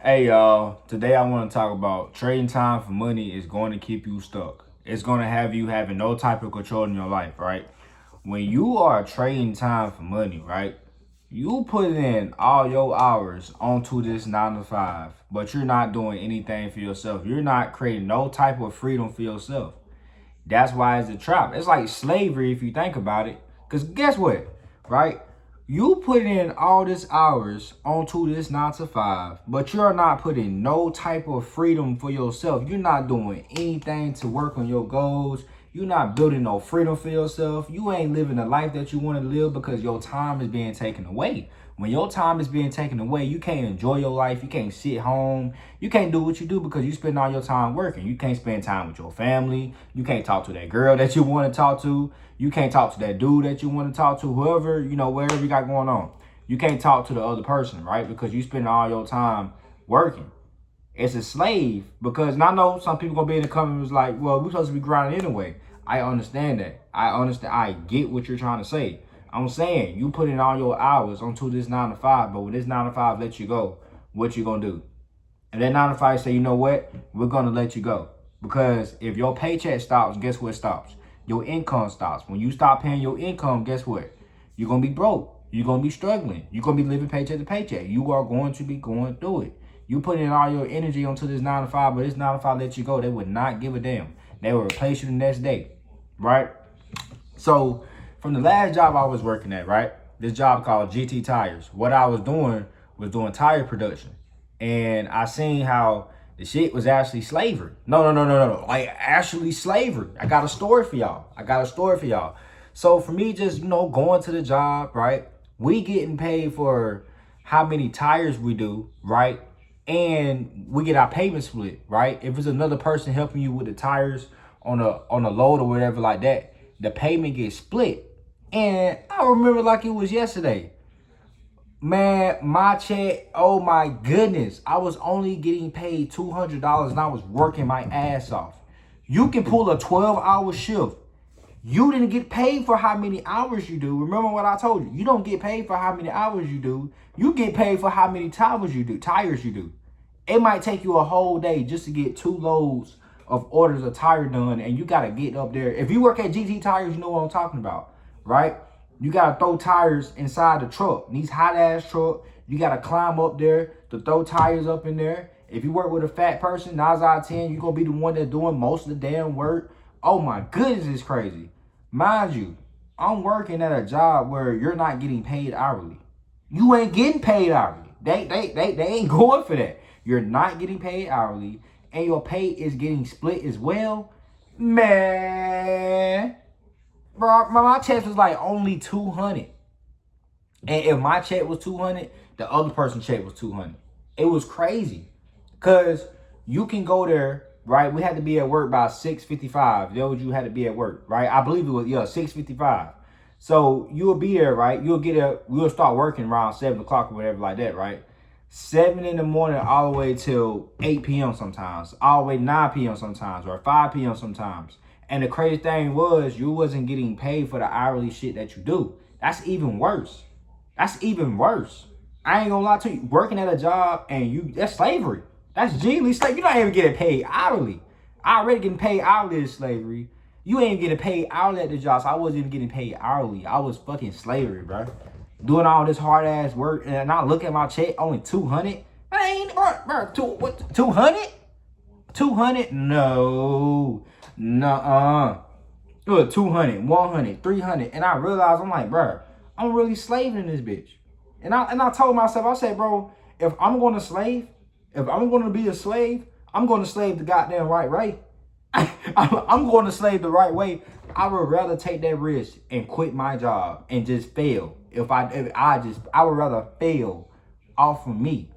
Hey y'all, today I want to talk about trading time for money is going to keep you stuck. It's going to have you having no type of control in your life, right? When you are trading time for money, right? You put in all your hours onto this 9 to 5, but you're not doing anything for yourself. You're not creating no type of freedom for yourself. That's why it's a trap. It's like slavery if you think about it. Because guess what? Right? You put in all this hours onto this 9 to 5, but you're not putting no type of freedom for yourself. You're not doing anything to work on your goals. You're not building no freedom for yourself. You ain't living the life that you want to live because your time is being taken away. When your time is being taken away, you can't enjoy your life. You can't sit home. You can't do what you do because you spend all your time working. You can't spend time with your family. You can't talk to that girl that you want to talk to. You can't talk to that dude that you want to talk to, whoever, wherever you got going on. You can't talk to the other person, right? Because you spend all your time working. It's a slave because and I know some people gonna be in the comments like, well, we're supposed to be grinding anyway. I understand that. I understand. I get what you're trying to say. I'm saying you put in all your hours onto this 9 to 5, but when this 9 to 5 lets you go, what you gonna do? And that 9 to 5 say, you know what? We're gonna let you go. Because if your paycheck stops, guess what stops? Your income stops. When you stop paying your income, guess what? You're gonna be broke. You're gonna be struggling. You're gonna be living paycheck to paycheck. You are going to be going through it. You put in all your energy onto this 9 to 5, but this 9 to 5 let you go. They would not give a damn. They will replace you the next day. Right? So from the last job I was working at, right? This job called GT Tires. What I was doing tire production. And I seen how the shit was actually slavery. No. Like actually slavery. I got a story for y'all. So for me, just, going to the job, right? We getting paid for how many tires we do, right? And we get our payment split, right? If it's another person helping you with the tires on a load or whatever like that, the payment gets split. And I remember like it was yesterday. Man, my check, oh my goodness. I was only getting paid $200 and I was working my ass off. You can pull a 12-hour shift. You didn't get paid for how many hours you do. Remember what I told you. You don't get paid for how many hours you do. You get paid for how many tires you do. It might take you a whole day just to get 2 loads of orders of tire done, and you gotta get up there. If you work at GT Tires, you know what I'm talking about, right? You gotta throw tires inside the truck. These hot ass truck, you gotta climb up there to throw tires up in there. If you work with a fat person, 9 out of 10, you're gonna be the one that's doing most of the damn work. Oh my goodness, it's crazy. Mind you, I'm working at a job where you're not getting paid hourly. You ain't getting paid hourly. They ain't going for that. You're not getting paid hourly, and your pay is getting split as well. Man, bro, my check was like only 200. And if my check was 200, the other person's check was 200. It was crazy. Cause you can go there, right? We had to be at work by 6:55. That was you had to be at work, right? I believe it was 6:55. So you'll be there, right? We'll start working around 7 o'clock or whatever like that, right? 7 in the morning all the way till 8 p.m. sometimes, all the way 9 p.m. sometimes, or 5 p.m. sometimes. And the crazy thing was you wasn't getting paid for the hourly shit that you do. That's even worse. That's even worse. I ain't gonna lie to you. Working at a job and that's slavery. That's genuinely slavery. You're not even getting paid hourly. I already getting paid hourly is slavery. You ain't getting paid hourly at the job, so I wasn't even getting paid hourly. I was fucking slavery, bro. Doing all this hard ass work and I look at my check, only 200. I ain't, bro, 200? 200? No. Nuh-uh. Look, 200, 100, 300. And I realized, I'm like, bro, I'm really slaving in this bitch. And I told myself, I said, bro, if I'm going to slave, if I'm going to be a slave, I'm going to slave the goddamn right way. I'm going to slave the right way. I would rather take that risk and quit my job and just fail. I would rather fail off of me.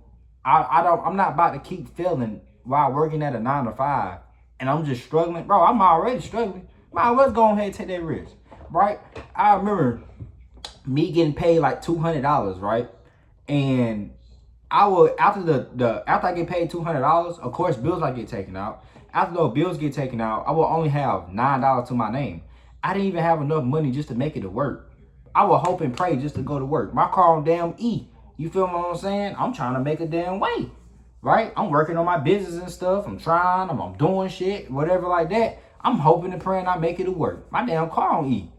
I'm not about to keep failing while working at a 9 to 5 and I'm just struggling. Bro, I'm already struggling. Might as well go ahead and take that risk, right? I remember me getting paid like $200, right? And I will after I get paid $200, of course bills I get taken out. After those bills get taken out, I will only have $9 to my name. I didn't even have enough money just to make it to work. I will hope and pray just to go to work. My car on damn E. You feel what I'm saying? I'm trying to make a damn way, right? I'm working on my business and stuff. I'm trying, I'm doing shit, whatever like that. I'm hoping and praying I make it to work. My damn car don't eat.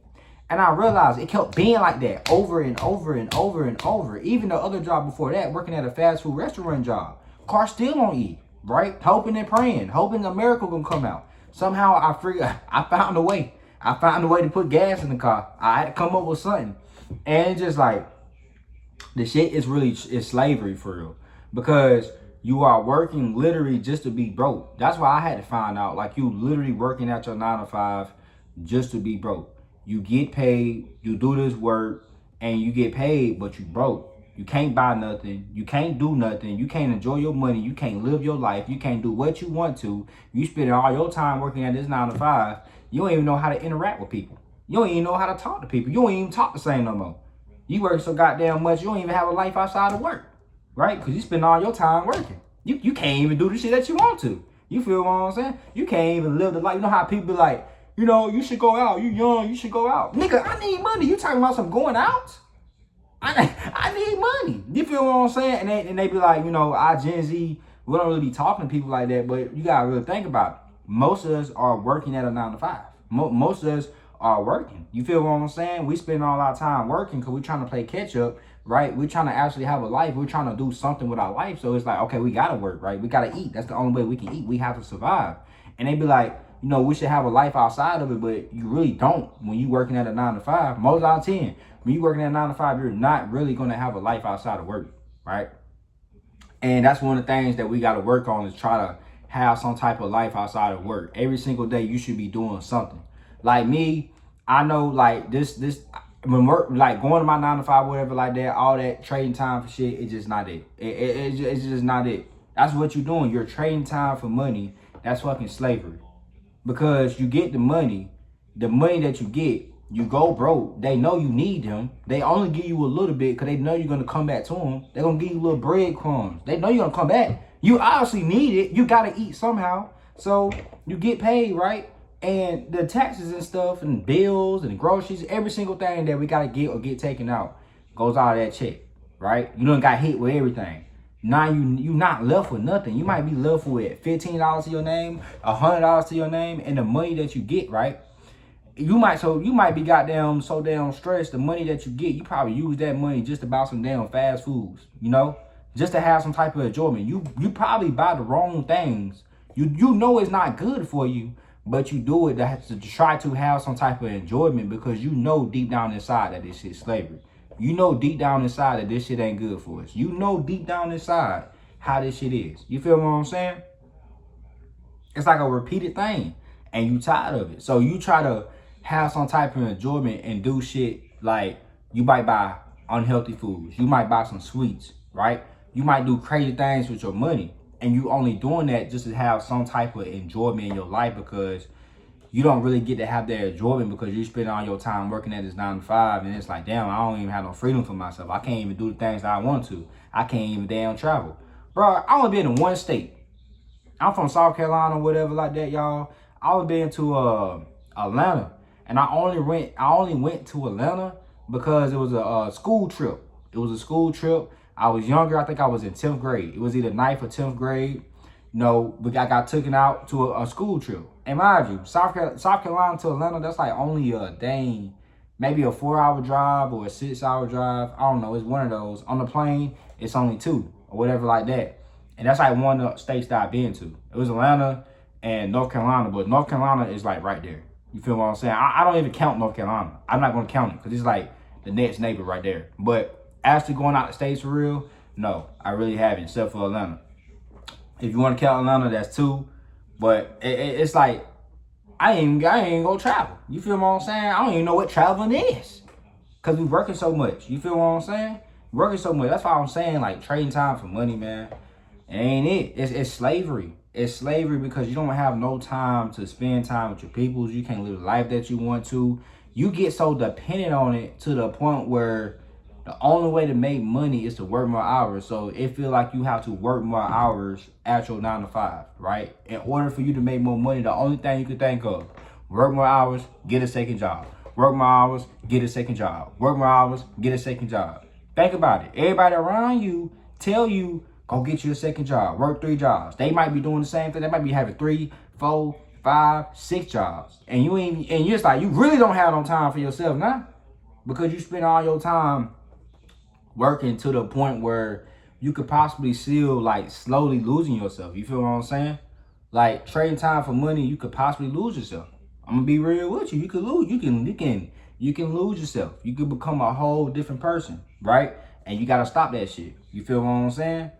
And I realized it kept being like that over and over and over and over. Even the other job before that, working at a fast food restaurant job, car still don't eat, right? Hoping and praying, hoping a miracle gonna come out. Somehow I found a way. I found a way to put gas in the car. I had to come up with something. And it's just like, the shit is slavery for real. Because you are working literally just to be broke. That's why I had to find out, like, you literally working at your 9 to 5 just to be broke. You get paid, you do this work, and you get paid, but you broke. You can't buy nothing. You can't do nothing. You can't enjoy your money. You can't live your life. You can't do what you want to. You spend all your time working at this 9 to 5. You don't even know how to interact with people. You don't even know how to talk to people. You don't even talk the same no more. You work so goddamn much, you don't even have a life outside of work, right? Because you spend all your time working. You can't even do the shit that you want to. You feel what I'm saying? You can't even live the life. You know how people be like, you know, you should go out. You young, you should go out. Nigga, I need money. You talking about some going out? I need money. You feel what I'm saying? And they be like, you know, Gen Z, we don't really be talking to people like that, but you gotta really think about it. Most of us are working at a 9 to 5. Most of us are working. You feel what I'm saying? We spend all our time working because we're trying to play catch up, right? We're trying to actually have a life. We're trying to do something with our life. So it's like, okay, we gotta work, right? We gotta eat. That's the only way we can eat. We have to survive. And they be like, you know, we should have a life outside of it, but you really don't when you working at a 9 to 5. Most out of 10, when you working at a 9 to 5, you're not really gonna have a life outside of work, right? And that's one of the things that we gotta work on, is try to have some type of life outside of work. Every single day you should be doing something. Like me, I know, like this when work, like going to my 9 to 5, whatever like that, all that trading time for shit, it's just not it. It's just not it. That's what you're doing. You're trading time for money. That's fucking slavery. Because you get the money that you get, you go broke. They know you need them. They only give you a little bit because they know you're going to come back to them. They're going to give you little breadcrumbs. They know you're going to come back. You obviously need it. You got to eat somehow. So you get paid, right? And the taxes and stuff and bills and groceries, every single thing that we got to get or get taken out goes out of that check, right? You done got hit with everything. Now you not left with nothing. You might be left with $15 to your name, $100 to your name, and the money that you get, right? You might be goddamn so damn stressed. The money that you get, you probably use that money just to buy some damn fast foods, you know, just to have some type of enjoyment. You probably buy the wrong things. You know it's not good for you, but you do it to try to have some type of enjoyment because you know deep down inside that this shit's slavery. You know deep down inside that this shit ain't good for us. You know deep down inside how this shit is. You feel what I'm saying? It's like a repeated thing and you tired of it. So you try to have some type of enjoyment and do shit like you might buy unhealthy foods. You might buy some sweets, right? You might do crazy things with your money. And you only doing that just to have some type of enjoyment in your life because you don't really get to have that enjoyment because you spend all your time working at this 9 to 5 and it's like, damn, I don't even have no freedom for myself. I can't even do the things that I want to. I can't even damn travel. Bro, I only been in one state. I'm from South Carolina or whatever like that, y'all. I was been to Atlanta. And I only went to Atlanta because it was a school trip. It was a school trip. I was younger. I think I was in 10th grade. It was either 9th or 10th grade. You know, I got taken out to a school trip. And mind you, South Carolina to Atlanta, that's like only maybe a 4-hour drive or a 6-hour drive. I don't know. It's one of those. On the plane, it's only 2 or whatever like that. And that's like one of the states that I've been to. It was Atlanta and North Carolina, but North Carolina is like right there. You feel what I'm saying? I don't even count North Carolina. I'm not going to count it because it's like the next neighbor right there. But as to going out the states for real, no, I really haven't, except for Atlanta. If you want to count Atlanta, that's 2. But it's like, I ain't gonna travel. You feel what I'm saying? I don't even know what traveling is. Because we working so much. You feel what I'm saying? Working so much. That's why I'm saying, like, trading time for money, man. It ain't it. It's slavery. It's slavery because you don't have no time to spend time with your peoples. You can't live the life that you want to. You get so dependent on it to the point where the only way to make money is to work more hours. So it feels like you have to work more hours at your 9 to 5, right? In order for you to make more money, the only thing you can think of, work more hours, get a second job. Work more hours, get a second job. Work more hours, get a second job. Think about it. Everybody around you tell you Go get you a second job. Work 3 jobs. They might be doing the same thing. They might be having 3, 4, 5, 6 jobs. And you ain't, and you're just like, you really don't have no time for yourself now. Because you spend all your time working to the point where you could possibly still like slowly losing yourself. You feel what I'm saying? Like trading time for money, you could possibly lose yourself. I'm gonna be real with you. You could lose. You can lose yourself. You could become a whole different person, right? And you gotta stop that shit. You feel what I'm saying?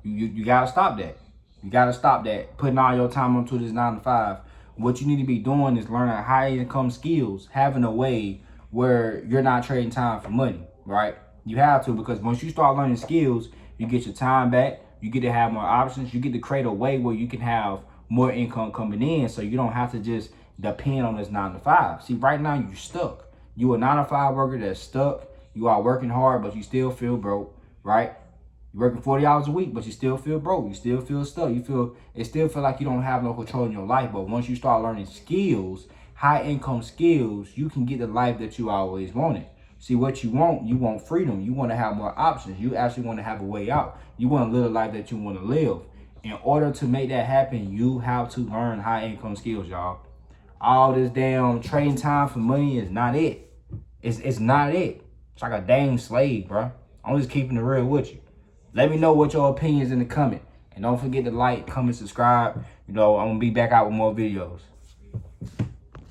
You gotta stop that. You gotta stop that. Putting all your time onto this 9 to 5. What you need to be doing is learning high income skills, having a way where you're not trading time for money, right? You have to, because once you start learning skills, you get your time back. You get to have more options. You get to create a way where you can have more income coming in, so you don't have to just depend on this 9 to 5. See, right now you're stuck. You a 9 to 5 worker that's stuck. You are working hard, but you still feel broke, right? You're working 40 hours a week, but you still feel broke. You still feel stuck. It still feel like you don't have no control in your life. But once you start learning skills, high income skills, you can get the life that you always wanted. See, what you want freedom. You want to have more options. You actually want to have a way out. You want to live a life that you want to live. In order to make that happen, you have to learn high income skills, y'all. All this damn trading time for money is not it. It's not it. It's like a dang slave, bro. I'm just keeping it real with you. Let me know what your opinions in the comment. And don't forget to like, comment, subscribe. You know, I'm going to be back out with more videos.